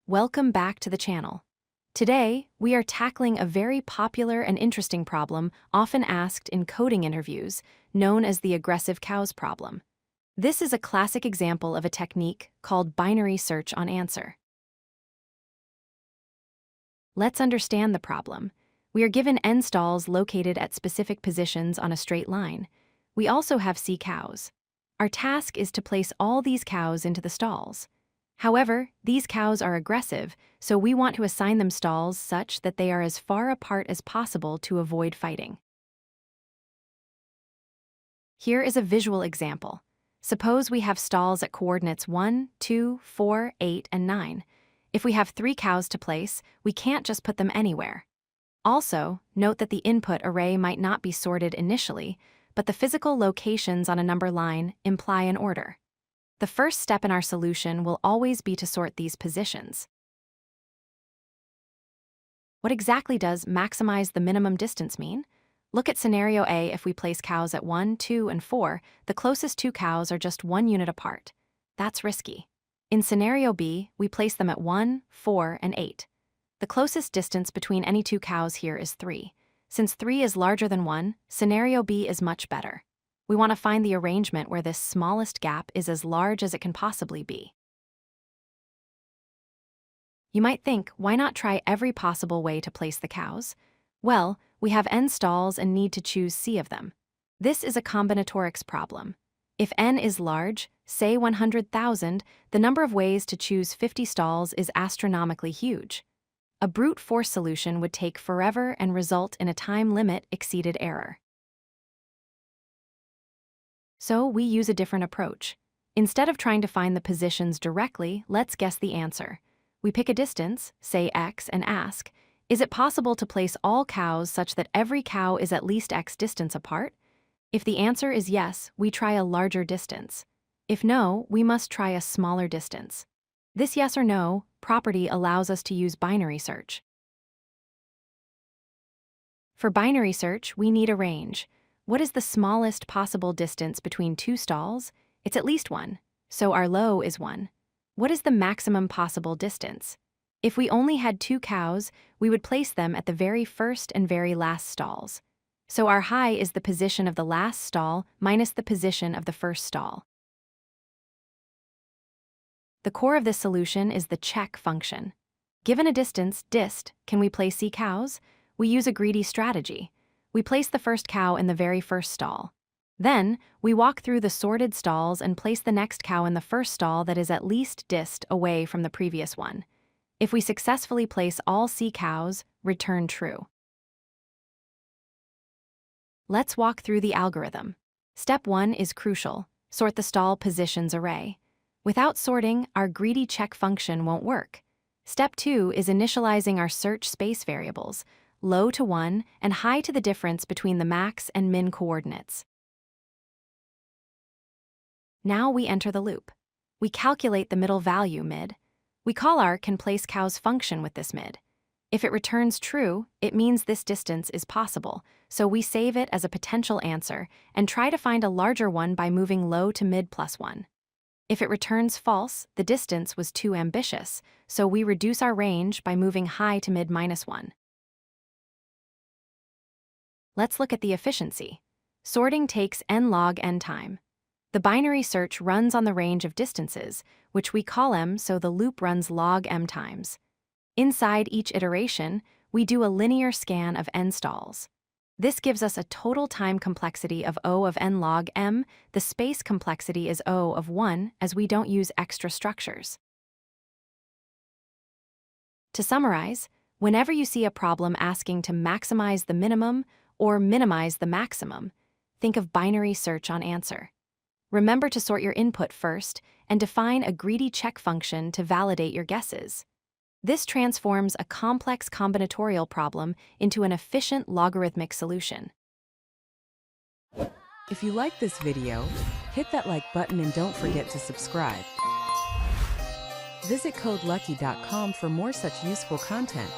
Welcome back to the channel. Today, we are tackling a very popular and interesting problem often asked in coding interviews, known as the aggressive cows problem. This is a classic example of a technique called binary search on answer. Let's understand the problem. We are given n stalls located at specific positions on a straight line. We also have c cows. Our task is to place all these cows into the stalls. However, these cows are aggressive, so we want to assign them stalls such that they are as far apart as possible to avoid fighting. Here is a visual example. Suppose we have stalls at coordinates 1, 2, 4, 8, and 9. If we have 3 cows to place, we can't just put them anywhere. Also, note that the input array might not be sorted initially, but the physical locations on a number line imply an order. The first step in our solution will always be to sort these positions. What exactly does maximize the minimum distance mean? Look at scenario A. If we place cows at 1, 2, and 4, the closest 2 cows are just 1 unit apart. That's risky. In scenario B, we place them at 1, 4, and 8. The closest distance between any 2 cows here is 3. Since 3 is larger than 1, scenario B is much better. We want to find the arrangement where this smallest gap is as large as it can possibly be. You might think, why not try every possible way to place the cows? Well, we have n stalls and need to choose c of them. This is a combinatorics problem. If n is large, say 100,000, the number of ways to choose 50 stalls is astronomically huge. A brute force solution would take forever and result in a time limit exceeded error. So we use a different approach. Instead of trying to find the positions directly, let's guess the answer. We pick a distance, say x, and ask, is it possible to place all cows such that every cow is at least x distance apart? If the answer is yes, we try a larger distance. If no, we must try a smaller distance. This yes or no property allows us to use binary search. For binary search, we need a range. What is the smallest possible distance between 2 stalls? It's at least 1, so our low is 1. What is the maximum possible distance? If we only had 2 cows, we would place them at the very first and very last stalls. So our high is the position of the last stall minus the position of the first stall. The core of this solution is the check function. Given a distance, dist, can we place c cows? We use a greedy strategy. We place the first cow in the very first stall. Then, we walk through the sorted stalls and place the next cow in the first stall that is at least dist away from the previous one. If we successfully place all c cows, return true. Let's walk through the algorithm. Step 1 is crucial. Sort the stall positions array. Without sorting, our greedy check function won't work. Step 2 is initializing our search space variables, low to 1 and high to the difference between the max and min coordinates. Now we enter the loop. We calculate the middle value, mid. We call our canPlaceCows function with this mid. If it returns true, it means this distance is possible, so we save it as a potential answer and try to find a larger one by moving low to mid plus 1. If it returns false, the distance was too ambitious, so we reduce our range by moving high to mid minus 1. Let's look at the efficiency. Sorting takes n log n time. The binary search runs on the range of distances, which we call m, so the loop runs log m times. Inside each iteration, we do a linear scan of n stalls. This gives us a total time complexity of O of n log m. The space complexity is O of 1, as we don't use extra structures. To summarize, whenever you see a problem asking to maximize the minimum or minimize the maximum, think of binary search on answer. Remember to sort your input first and define a greedy check function to validate your guesses. This transforms a complex combinatorial problem into an efficient logarithmic solution. If you like this video, hit that like button and don't forget to subscribe. Visit codelucky.com for more such useful content.